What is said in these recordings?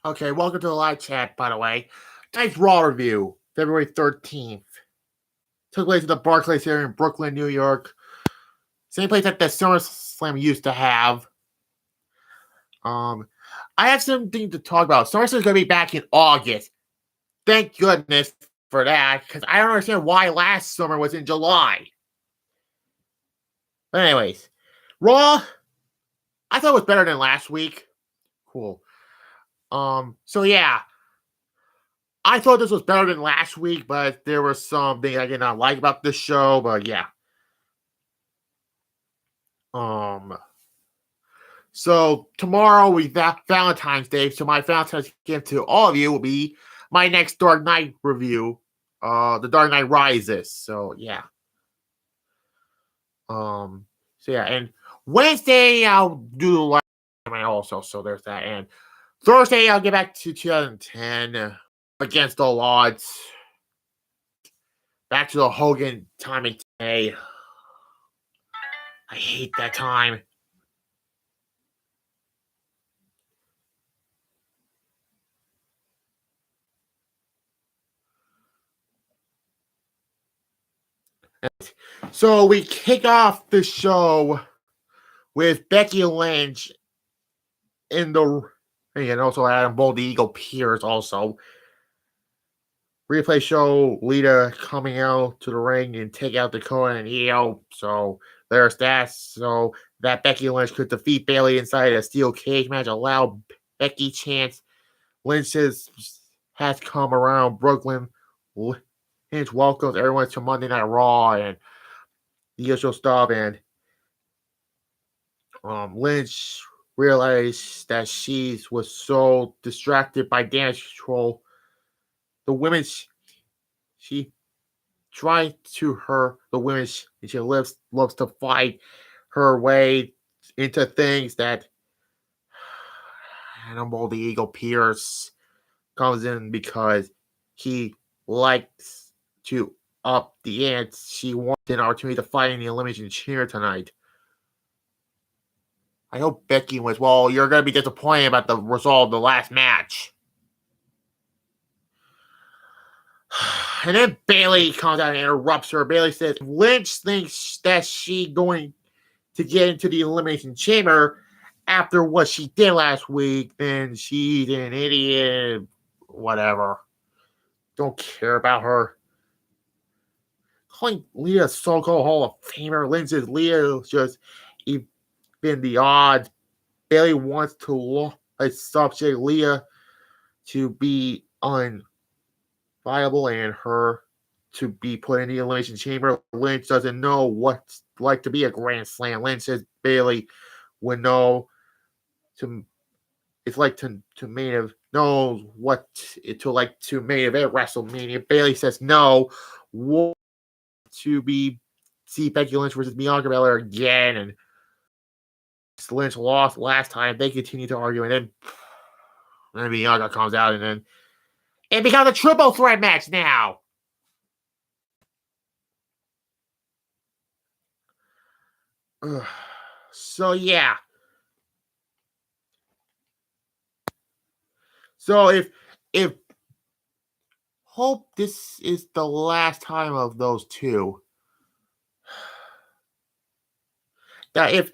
Okay, welcome to the live chat, by the way. Tonight's Raw review, February 13th. Took place at the Barclays Center in Brooklyn, New York. Same place that the SummerSlam used to have. I have something to talk about. SummerSlam is going to be back in August. Thank goodness for that, because I don't understand why last summer was in July. But anyways, Raw, I thought it was better than last week. Cool. So yeah. I thought this was better than last week, but there were some things I did not like about this show, but yeah. So tomorrow we Valentine's Day, so my Valentine's gift to all of you will be my next Dark Knight review, The Dark Knight Rises. So yeah. And Wednesday I'll do the live also, so there's that. And Thursday I'll get back to 2010 against all odds. Back to the Hogan time and day. I hate that time. So we kick off the show with Becky Lynch in the and also Adam Bull, the Eagle Pierce also. Replay show Lita coming out to the ring and take out Dakota and Io. So there's that. So that Becky Lynch could defeat Bayley inside a steel cage match, allow Becky chance. Lynch has come around Brooklyn. Lynch welcomes everyone to Monday Night Raw and the usual stuff. And Lynch realized that she was so distracted by damage control. The women, she tried to her, the women, she loves to fight her way into things that Animal the Eagle Pierce comes in because he likes to up the ante. She wanted an opportunity to fight in the Elimination Chamber tonight. I hope Becky was, well, you're going to be disappointed about the result of the last match. And then Bayley comes out and interrupts her. Bayley says, if Lynch thinks that she's going to get into the Elimination Chamber after what she did last week, then she's an idiot. Whatever. Don't care about her. Calling Leah a so-called Hall of Famer. Lynch says Leah just even the odds. Bayley wants to subject Leah to be unviable and her to be put in the Elimination Chamber. Lynch doesn't know what's like to be a Grand Slam. Lynch says Bayley would know it's like to main event, knows what it to like to main event WrestleMania. Bayley says no. To see Becky Lynch versus Bianca Belair again, and Lynch lost last time. They continue to argue, and then Bianca comes out, and then it becomes a triple threat match now. So yeah. So if hope this is the last time of those two. That if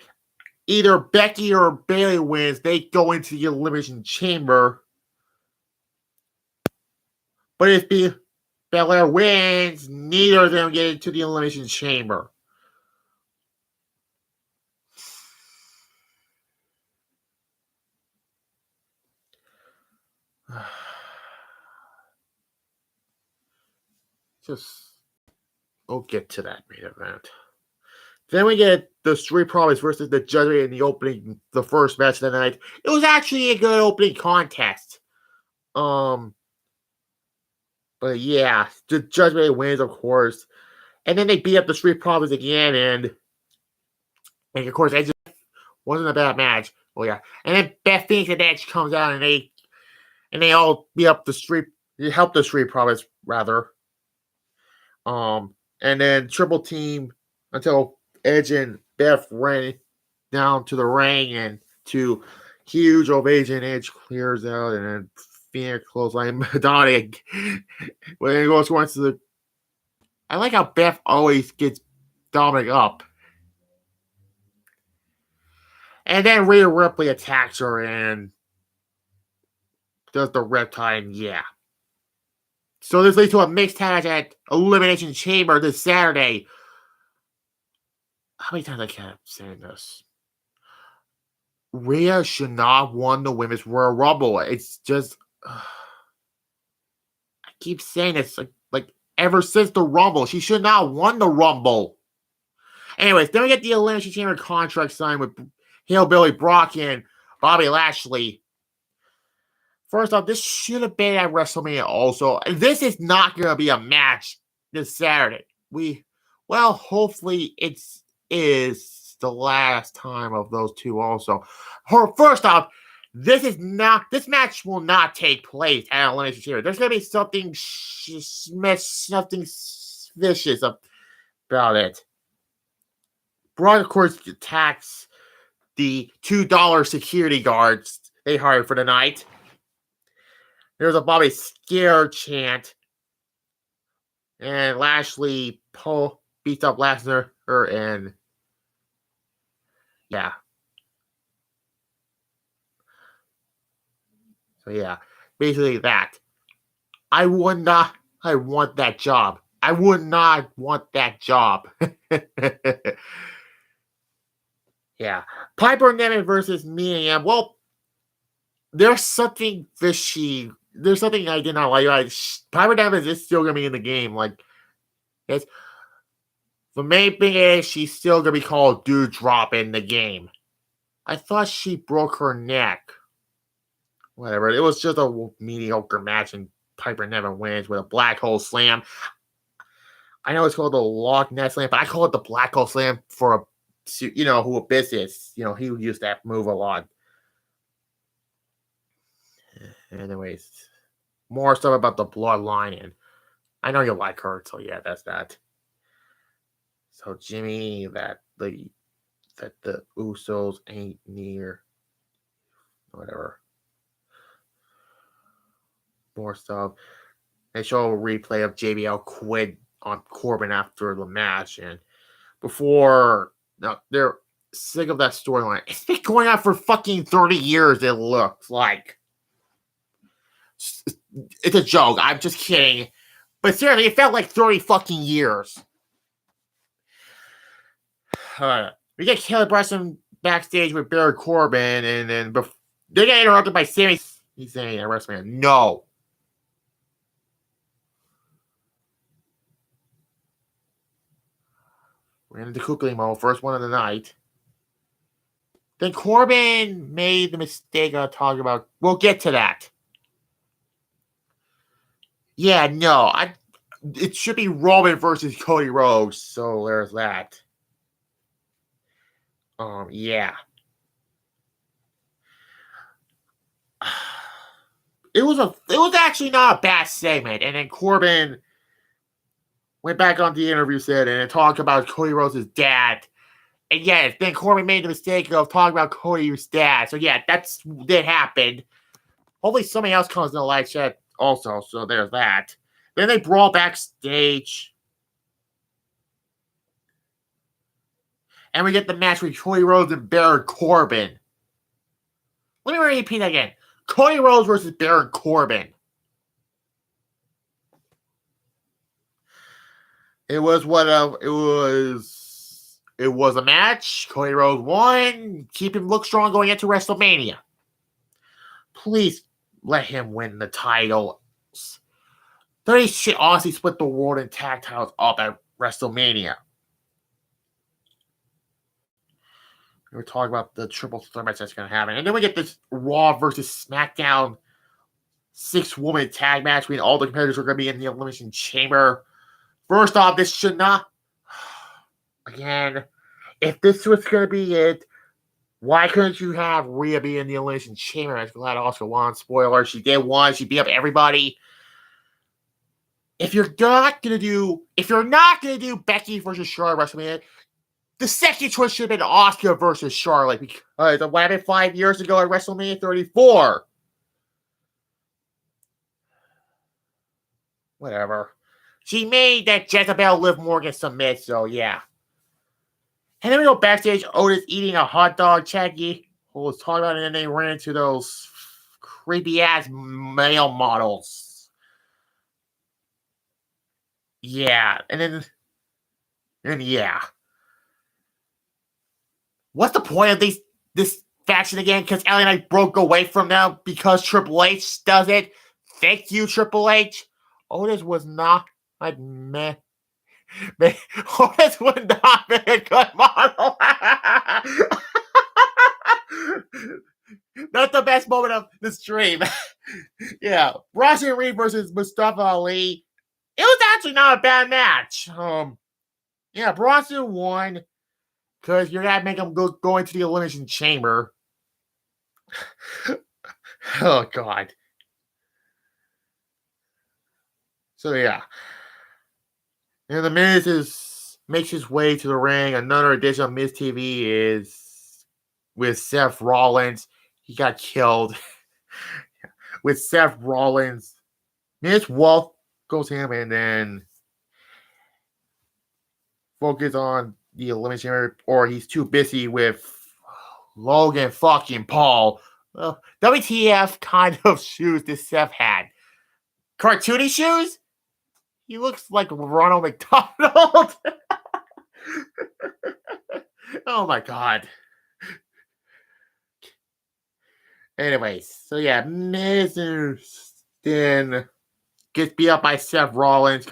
either Becky or Bayley wins, they go into the Elimination Chamber. But if Belair wins, neither of them get into the Elimination Chamber. We'll get to that main event. Then we get the Street Profits versus the Judgment in the first match of the night. It was actually a good opening contest. But yeah, the Judgment wins, of course. And then they beat up the Street Profits again, and of course, it just wasn't a bad match. Oh yeah. And then Beth Phoenix and Edge comes out, and they all beat up help the Street Profits, rather. And then triple team until Edge and Beth ran down to the ring and to Huge ovation. Edge clears out, and then Phoenix clothesline Madonna. When it goes to the. I like how Beth always gets Dominic up. And then Rhea Ripley attacks her and does the reptile, and yeah. So this leads to a mixed match at Elimination Chamber this Saturday. How many times I kept saying this? Rhea should not have won the Women's Royal Rumble. It's just... I keep saying this like ever since the Rumble. She should not have won the Rumble. Anyways, then we get the Elimination Chamber contract signed with Hillbilly Brock and Bobby Lashley. First off, this should have been at WrestleMania also. This is not going to be a match this Saturday. Hopefully it is the last time of those two also. First off, this match will not take place at Elimination Chamber. There's going to be something vicious about it. Brock, of course, attacks the $2 security guards they hired for the night. There's a Bobby Scare chant. And Lashley beats up Lesnar and yeah. So yeah, basically that. I want that job. I would not want that job. Yeah. Piper Niven versus Mia Yim. Well, there's something fishy. There's something I did not like. Piper Niven is still going to be in the game. The main thing is she's still going to be called Dewdrop in the game. I thought she broke her neck. Whatever. It was just a mediocre match, and Piper Niven wins with a black hole slam. I know it's called the Loch Ness Slam, but I call it the black hole slam for who Abyss is. He used that move a lot. Anyways, more stuff about the Bloodline, and I know you like her, so yeah, that's that. So Jimmy, that the Usos ain't near, whatever. More stuff. They show a replay of JBL quit on Corbin after the match, and they're sick of that storyline. It's been going on for fucking 30 years, it looks like. It's a joke. I'm just kidding. But seriously, it felt like 30 fucking years. We get Kelly Preston backstage with Baron Corbin, and then they get interrupted by Sami. He's saying at WrestleMania, no. We're into Kukli mode, first one of the night. Then Corbin made the mistake of talking about. We'll get to that. Yeah, no. It should be Roman versus Cody Rhodes, so there's that. Yeah. It was actually not a bad segment, and then Corbin went back on the interview set and talked about Cody Rhodes' dad. And yeah, then Corbin made the mistake of talking about Cody's dad. So yeah, that happened. Hopefully somebody else comes in the live chat also, so there's that. Then they brawl backstage. And we get the match with Cody Rhodes and Baron Corbin. Let me repeat that again. Cody Rhodes versus Baron Corbin. It was a match. Cody Rhodes won. Keep him look strong going into WrestleMania. Please let him win the titles. They should honestly split the world and tag titles up at WrestleMania. We're talking about the triple threat match that's going to happen. And then we get this Raw versus SmackDown 6-woman tag match between all the competitors who are going to be in the Elimination Chamber. First off, this should not... Again, if this was going to be it, why couldn't you have Rhea be in the Elimination Chamber? I'm glad Oscar won. Spoiler, she did won. She beat up everybody. If you're not going to do Becky versus Charlotte WrestleMania, the second choice should have been Asuka versus Charlotte because it happened 5 years ago at WrestleMania 34. Whatever. She made that Jezebel Liv Morgan submit, so yeah. And then we go backstage, Otis eating a hot dog, Chaggy was talking about it, and then they ran into those creepy-ass male models. Yeah, and yeah. What's the point of this faction again? Because Ellie and I broke away from them because Triple H does it. Thank you, Triple H. Otis was not like meh. Otis would not be a good model. That's the best moment of the stream. Yeah, Bronson Reed versus Mustafa Ali. It was actually not a bad match. Yeah, Bronson won because you're gonna make him go into the Elimination Chamber. Oh God. So yeah, and the Miz makes his way to the ring. Another edition of Miz TV is with Seth Rollins. He got killed with Seth Rollins. Miz Wolf goes him, and then focus on the Elimination Chamber, or he's too busy with Logan fucking Paul. WTF kind of shoes this Seth had? Cartoony shoes? He looks like Ronald McDonald. Oh my God. Anyways, so yeah, Miz then gets beat up by Seth Rollins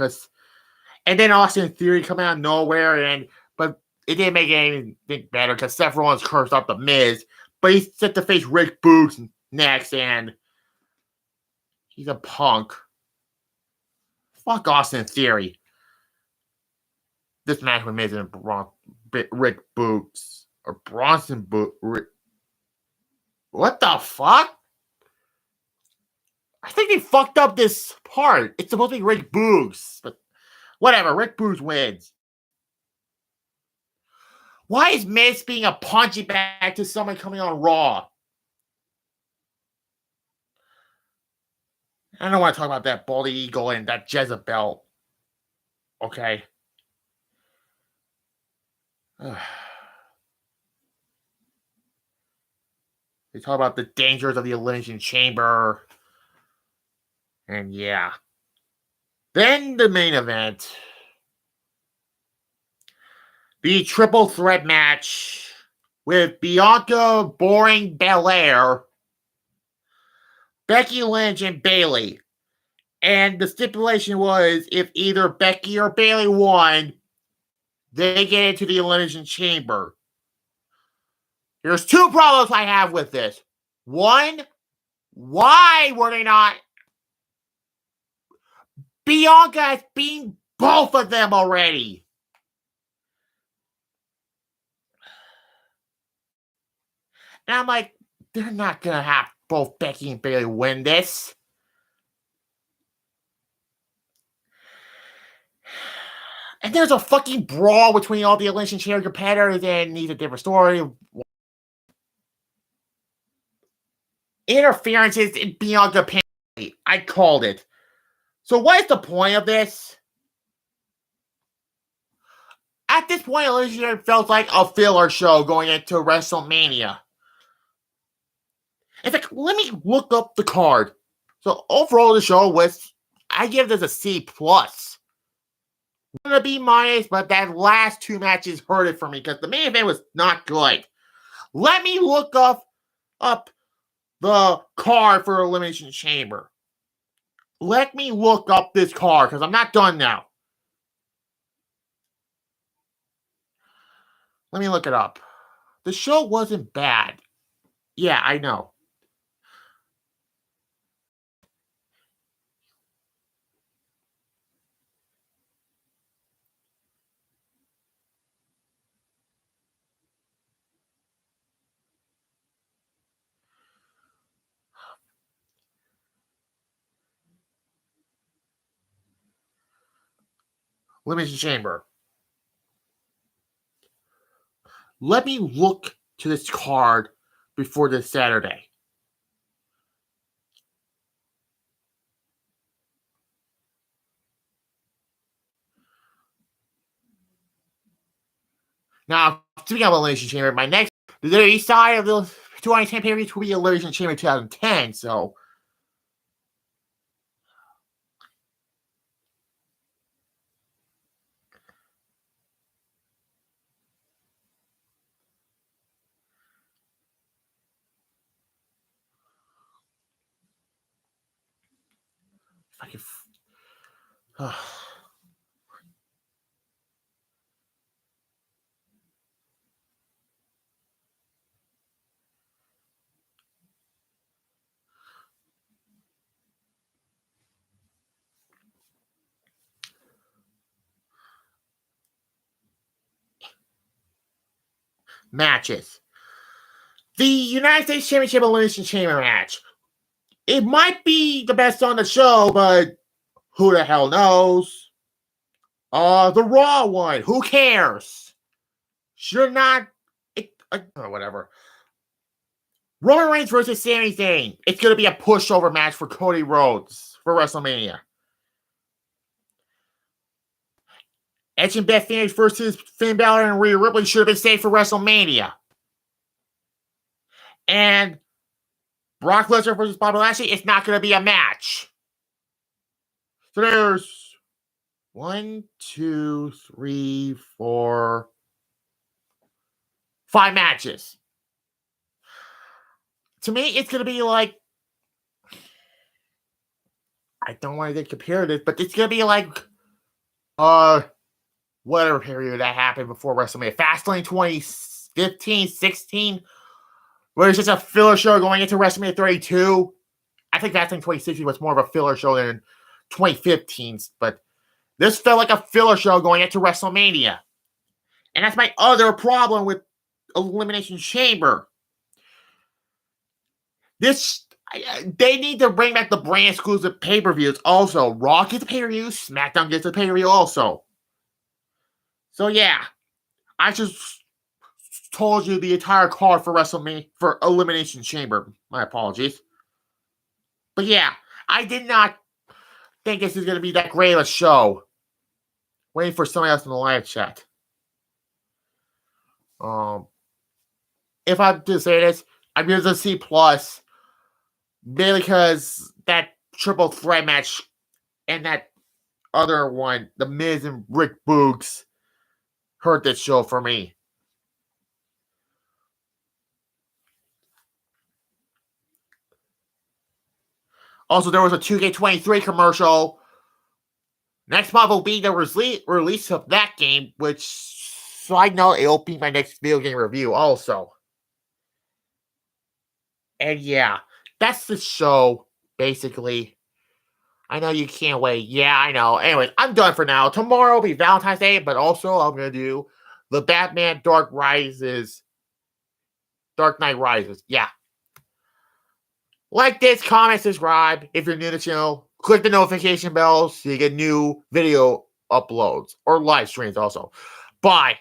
and then Austin Theory come out of nowhere, but it didn't make anything better because Seth Rollins cursed up the Miz, but he's set to face Rick Boogs next, and he's a punk. Fuck Austin Theory. This match with Miz and Rick Boogs or Bronson Boogs. What the fuck? I think they fucked up this part. It's supposed to be Rick Boogs, but whatever. Rick Boogs wins. Why is Miz being a punching bag to someone coming on Raw? I don't want to talk about that Baldy Eagle and that Jezebel. Okay. They talk about the dangers of the Elimination Chamber. And yeah. Then the main event. The triple threat match with Bianca Boring Belair, Becky Lynch, and Bayley. And the stipulation was if either Becky or Bayley won, they get into the Elimination Chamber. There's two problems I have with this. One, why were they not? Bianca has beaten both of them already. And I'm like, they're not going to have both Becky and Bayley win this. And there's a fucking brawl between all the Elimination Chamber competitors, and it's a different story. Interferences in Bianca Bayley. I called it. So what is the point of this? At this point, Elimination Chamber felt like a filler show going into WrestleMania. In fact, let me look up the card. So overall, the show was, I give this a C+. A B-, but that last two matches hurt it for me because the main event was not good. Let me look up the card for Elimination Chamber. Let me look up this card because I'm not done now. Let me look it up. The show wasn't bad. Yeah, I know. Elimination Chamber. let me look to this card before this Saturday. Now, speaking of Elimination Chamber, my next, the WWE side of the 2010 pay-per-view will be Elimination Chamber 2010, so. If I can. Matches. The United States Championship Elimination Chamber match. It might be the best on the show, but who the hell knows? The Raw one. Who cares? Should not. Whatever. Roman Reigns versus Sami Zayn. It's going to be a pushover match for Cody Rhodes for WrestleMania. Edge and Beth Phoenix versus Finn Balor and Rhea Ripley should have been saved for WrestleMania. And Brock Lesnar versus Bobby Lashley, it's not going to be a match. So there's 1, 2, 3, 4, 5 matches. To me, it's going to be like, I don't want to get comparative, but it's going to be like, whatever period that happened before WrestleMania. Fastlane 2015, 16, where it's just a filler show going into WrestleMania 32. I think Fastlane 2016 was more of a filler show than 2015's, but this felt like a filler show going into WrestleMania. And that's my other problem with Elimination Chamber. They need to bring back the brand exclusive pay-per-views also. Raw gets a pay-per-view, SmackDown gets a pay-per-view also. So yeah, I just told you the entire card for WrestleMania, for Elimination Chamber. My apologies. But yeah, I did not think this is going to be that great of a show. Waiting for somebody else in the live chat. If I'm to say this, I'm giving it a C+. Mainly because that triple threat match and that other one, The Miz and Rick Boogs, hurt this show for me. Also, there was a 2K23 commercial. Next month will be the release of that game, which, so I know it'll be my next video game review also. And yeah, that's the show, basically. I know you can't wait. Yeah, I know. Anyways, I'm done for now. Tomorrow will be Valentine's Day, but also I'm going to do the Batman Dark Knight Rises. Yeah. Like this, comment, subscribe. If you're new to the channel, click the notification bell so you get new video uploads or live streams also. Bye.